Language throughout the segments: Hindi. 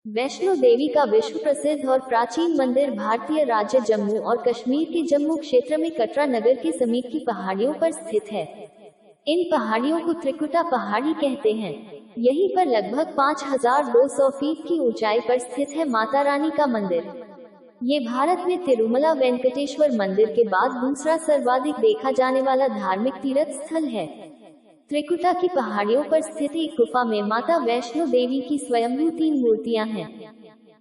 वैष्णो देवी का विश्व प्रसिद्ध और प्राचीन मंदिर भारतीय राज्य जम्मू और कश्मीर के जम्मू क्षेत्र में कटरा नगर के समीप की पहाड़ियों पर स्थित है। इन पहाड़ियों को त्रिकुटा पहाड़ी कहते हैं। यहीं पर लगभग 5200 फीट की ऊंचाई पर स्थित है माता रानी का मंदिर। ये भारत में तिरुमला वेंकटेश्वर मंदिर के बाद दूसरा सर्वाधिक देखा जाने वाला धार्मिक तीर्थ स्थल है। त्रिकुटा की पहाड़ियों पर स्थित एक गुफा में माता वैष्णो देवी की स्वयंभू 3 मूर्तियां हैं।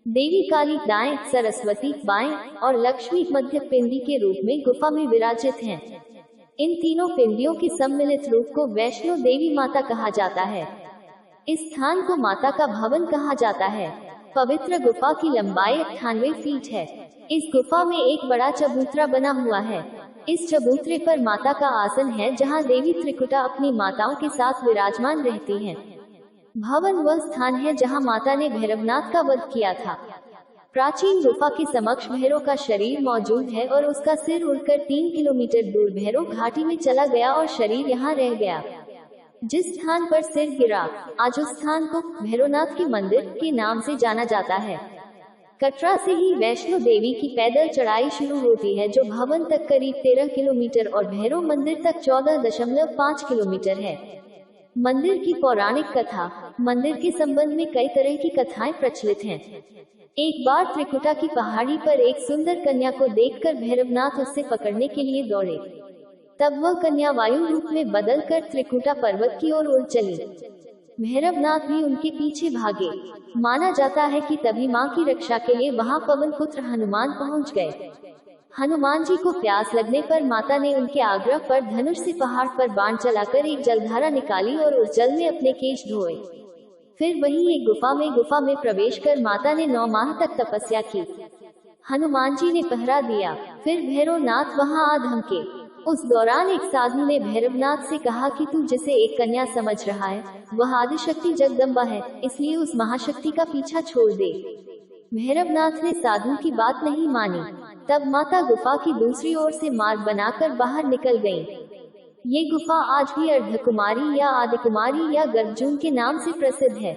देवी काली दाएं, सरस्वती बाएं और लक्ष्मी मध्य पिंडी के रूप में गुफा में विराजित हैं। इन तीनों पिंडियों के सम्मिलित रूप को वैष्णो देवी माता कहा जाता है। इस स्थान को माता का भवन कहा जाता है। पवित्र गुफा की लंबाई 98 फीट है। इस गुफा में एक बड़ा चबूतरा बना हुआ है। इस चबूतरे पर माता का आसन है, जहां देवी त्रिकुटा अपनी माताओं के साथ विराजमान रहती हैं। भवन वह स्थान है जहां माता ने भैरवनाथ का वध किया था। प्राचीन गुफा के समक्ष भैरव का शरीर मौजूद है और उसका सिर उड़कर 3 किलोमीटर दूर भैरव घाटी में चला गया और शरीर यहां रह गया। जिस स्थान पर सिर गिरा, आज उस स्थान को भैरवनाथ के मंदिर के नाम से जाना जाता है। कटरा से ही वैष्णो देवी की पैदल चढ़ाई शुरू होती है, जो भवन तक करीब 13 किलोमीटर और भैरव मंदिर तक 14.5 किलोमीटर है। मंदिर की पौराणिक कथा। मंदिर के संबंध में कई तरह की कथाएं प्रचलित हैं। एक बार त्रिकुटा की पहाड़ी पर एक सुंदर कन्या को देखकर भैरवनाथ उससे पकड़ने के लिए दौड़े। तब वह कन्या वायु रूप में बदलकर त्रिकुटा पर्वत की ओर उड़ चली। भैरवनाथ भी उनके पीछे भागे। माना जाता है कि तभी मां की रक्षा के लिए वहां पवन पुत्र हनुमान पहुंच गए। हनुमान जी को प्यास लगने पर माता ने उनके आग्रह पर धनुष से पहाड़ पर बाण चलाकर एक जलधारा निकाली और उस जल में अपने केश धोए। फिर वहीं एक गुफा में प्रवेश कर माता ने 9 माह तक तपस्या की। हनुमान जी ने पहरा दिया। फिर भैरवनाथ वहां आ धमके। उस दौरान एक साधु ने भैरवनाथ से कहा कि तू जिसे एक कन्या समझ रहा है, वह आदिशक्ति जगदम्बा है, इसलिए उस महाशक्ति का पीछा छोड़ दे। भैरवनाथ ने साधु की बात नहीं मानी। तब माता गुफा की दूसरी ओर से मार्ग बनाकर बाहर निकल गईं। ये गुफा आज भी अर्धकुमारी या आदिकुमारी या गर्भजून के नाम से प्रसिद्ध है।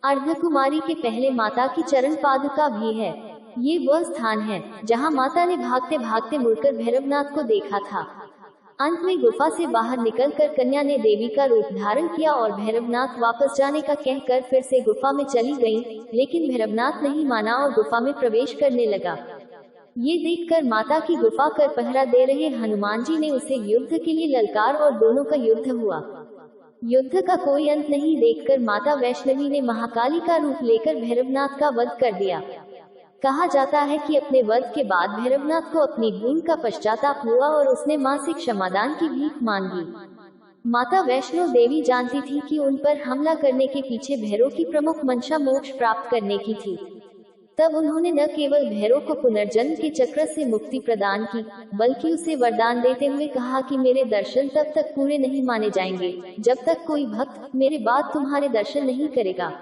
अर्धकुमारी के पहले माता की चरण पादुका भी है। ये वह स्थान है जहां माता ने भागते भागते मुड़कर भैरवनाथ को देखा था। अंत में गुफा से बाहर निकलकर कन्या ने देवी का रूप धारण किया और भैरवनाथ वापस जाने का कहकर फिर से गुफा में चली गई, लेकिन भैरवनाथ नहीं माना और गुफा में प्रवेश करने लगा। ये देखकर माता की गुफा कर पहरा दे रहे हनुमान जी ने उसे युद्ध के लिए ललकार और दोनों का युद्ध हुआ। युद्ध का कोई अंत नहीं देखकर माता वैष्णवी ने महाकाली का रूप लेकर भैरवनाथ का वध कर दिया। कहा जाता है कि अपने वध के बाद भैरवनाथ को अपनी भूल का पश्चाताप हुआ और उसने मां से क्षमादान की भीख मांगी। माता वैष्णो देवी जानती थी कि उन पर हमला करने के पीछे भैरव की प्रमुख मंशा मोक्ष प्राप्त करने की थी। तब उन्होंने न केवल भैरव को पुनर्जन्म के चक्र से मुक्ति प्रदान की, बल्कि उसे वरदान देते हुए कहा कि मेरे दर्शन तब तक पूरे नहीं माने जाएंगे जब तक कोई भक्त मेरे बाद तुम्हारे दर्शन नहीं करेगा।